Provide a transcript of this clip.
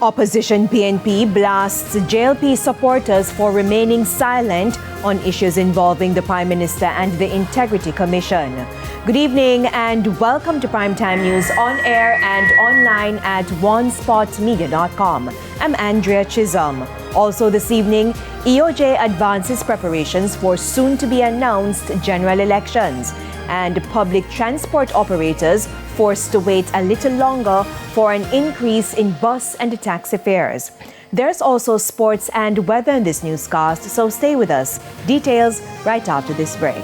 Opposition PNP blasts JLP supporters for remaining silent on issues involving the Prime Minister and the Integrity Commission. Good evening and welcome to Primetime News on air and online at onespotmedia.com. I'm Andrea Chisholm. Also this evening, EOJ advances preparations for soon-to-be-announced general elections, and public transport operators forced to wait a little longer for an increase in bus and taxi fares. There's also sports and weather in this newscast, so stay with us. Details right after this break.